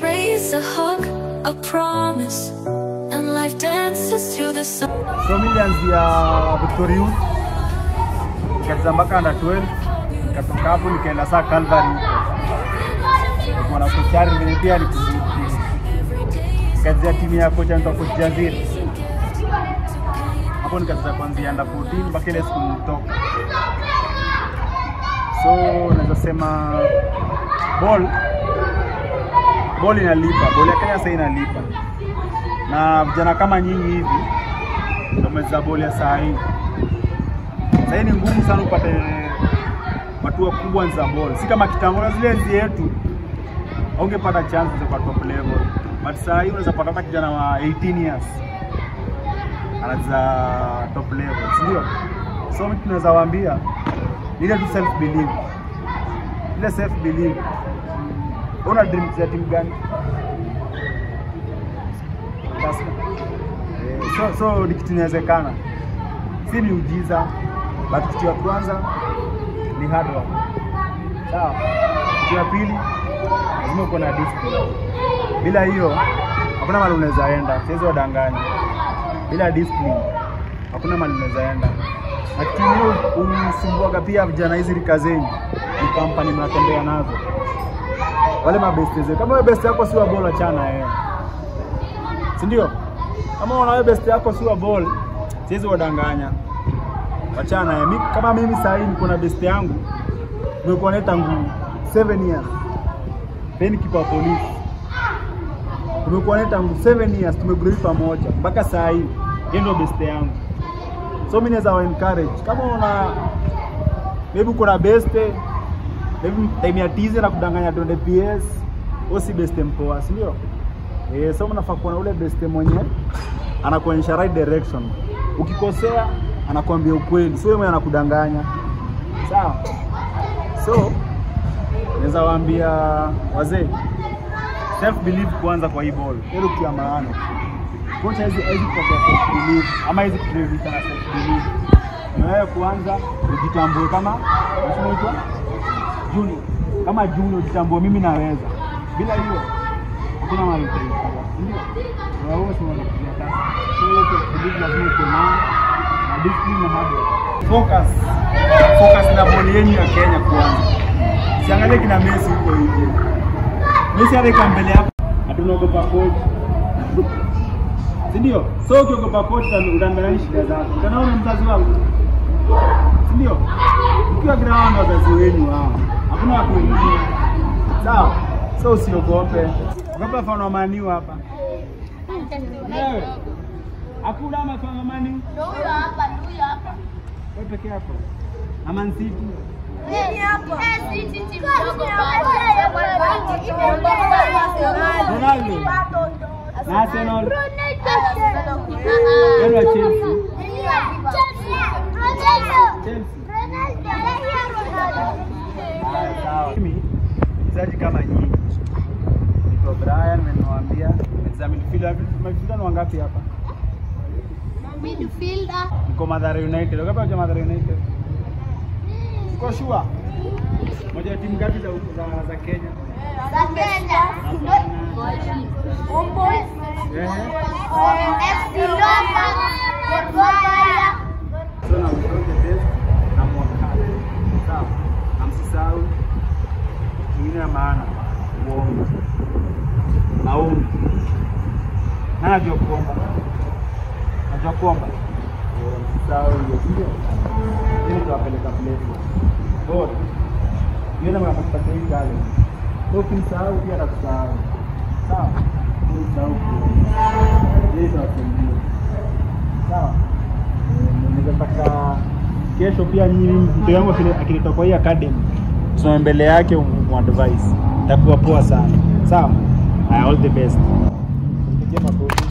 raise a hug, a promise, and life dances to the sun. So nilianzia Victoria Youth, nikacheza mpaka under 12, nikatoka hapo nikaenda saa Calvary huko. Kuna kuchari vile pia nikacheza timu ya kocha anaitwa Coach Jazir. Hapo nikacheza kuanzia under 14 mpaka ile siku nilitoka. So naweza sema ball inalipa, ball ya Kenya sasa inalipa. Na vijana kama nyinyi hivi ndio mmeza ball ya saa hii. Sasa ni ngumu sana upate watu wakubwa za ball. Si kama kitambo zile enzi yetu ungepata chance za kwa top level. But saa hii unaweza pata kijana wa 18 years anaanza top level, sio? So mimi tunaweza waambia ile tu self belief. Ile self belief. Una dream za timu gani? So ni kitu inawezekana. Si miujiza, but kitu ya kwanza ni hard work. Sawa. Kitu ya pili lazima uko na discipline. Bila hiyo hakuna mahali unaweza enda. Siwezi wadanganya. Bila discipline hakuna mahali unaweza enda. Lakini unisumbua pia vijana hizi rika zenyu. Ni company mnatembea nazo. Wale mabeste zao. Kama wewe best yako si wa ball achana si ndio? Kama unaona wewe best yako si wa ball, siwezi wadanganya. Achana mimi kama mimi sasa hivi niko na best yangu. Nimekuwa naye tangu 7 years. Then kipa police. Tumekuwa naye tangu 7 years, tumegrow pamoja mpaka sasa hivi. Yeye ndio best yangu. So mimi naweza encourage kama una maybe kuna best maybe time ya tizi na kudanganya 20 PS osi best mpoa, si ndio? So mnafaa kuwa na ule best mwenye anakuonyesha right direction. Ukikosea anakuambia ukweli, sio yeye anakudanganya. Sawa? So naweza waambia wazee self belief kwanza kwa hii ball. Hilo kitu ya maana. Kocha hizi kwa self belief ama hizi credit na self belief. Na wewe kwanza ujitambue kama unaitwa junior. Kama junior ujitambue mimi naweza. Bila hiyo hakuna mahali utaenda. Ndio. Na wewe sio unataka. So hiyo belief lazima uwe na discipline na hard work. Focus na ball yenu ya Kenya kwanza. Siangalie kina Messi huko nje. Messi aleka mbele hapo. Hatunaogopa coach. Ndio. So ukiogopa coach utaangalia shida zako. Unaona mzazi wangu. Ndio. Ukiwa ground wazazi wenu hao. Hakuna watu wengine. Sawa. So usiogope. Ugopa mfano maniu hapa. Wewe. Hakuna mfano maniu. Ndio hapa. Wewe peke yako. Aman City. Nini hapo? City timu ndogo Ronaldo. Arsenal. Chelsea. Mimi mchezaji kama nyinyi. Niko Brian nimemwambia mchezaji midfielder ni wangapi hapa? Midfielder. Niko Mathare United. Ungapi kwa Mathare United? Uko sure? Moja ya timu ngapi za Kenya? Za Kenya. Homeboys. FC Leopards. Gormaya. So na mtoto best na mwakale. Sawa. Amsisahau kingine ya maana uongo. Maombi. Najua kuomba. Sawa hiyo ndio. Ndio tutapeleka plate. Bora. Yule mnapata hii gari. So kimsahau pia atakusahau. Sawa. Kimsahau. Ndio tunasaidia. Sawa. Ningetaka kesho pia nyinyi mtu yangu akilitoka kwa hii academy tuna mbele yake advice. Itakuwa poa sana. Sawa? All the best. Ndio makofi.